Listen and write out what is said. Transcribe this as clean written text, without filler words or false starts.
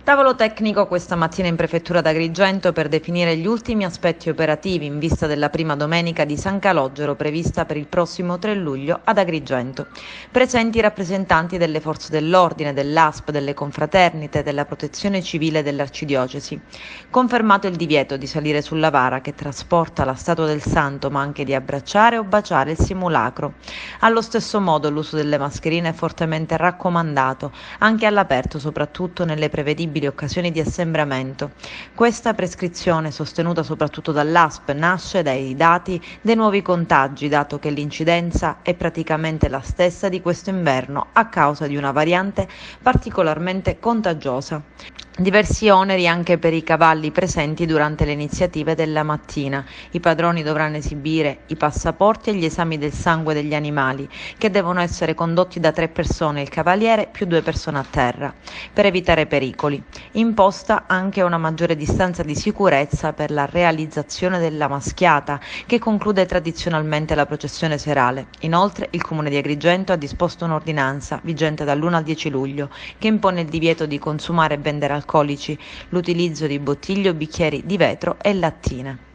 Tavolo tecnico questa mattina in prefettura d'Agrigento per definire gli ultimi aspetti operativi in vista della prima domenica di San Calogero prevista per il prossimo 3 luglio ad Agrigento. Presenti i rappresentanti delle forze dell'ordine, dell'ASP, delle confraternite, della protezione civile dell'Arcidiocesi. Confermato il divieto di salire sulla vara che trasporta la statua del santo, ma anche di abbracciare o baciare il simulacro. Allo stesso modo l'uso delle mascherine è fortemente raccomandato, anche all'aperto, soprattutto nelle prevedibili occasioni di assembramento. Questa prescrizione, sostenuta soprattutto dall'ASP, nasce dai dati dei nuovi contagi, dato che l'incidenza è praticamente la stessa di questo inverno a causa di una variante particolarmente contagiosa. Diversi oneri anche per i cavalli presenti durante le iniziative della mattina. I padroni dovranno esibire i passaporti e gli esami del sangue degli animali, che devono essere condotti da 3 persone, il cavaliere più 2 persone a terra, per evitare pericoli. Imposta anche una maggiore distanza di sicurezza per la realizzazione della maschiata, che conclude tradizionalmente la processione serale. Inoltre, il Comune di Agrigento ha disposto un'ordinanza, vigente dall'1 al 10 luglio, che impone il divieto di consumare e vendere alcolici, l'utilizzo di bottiglie o bicchieri di vetro e lattine.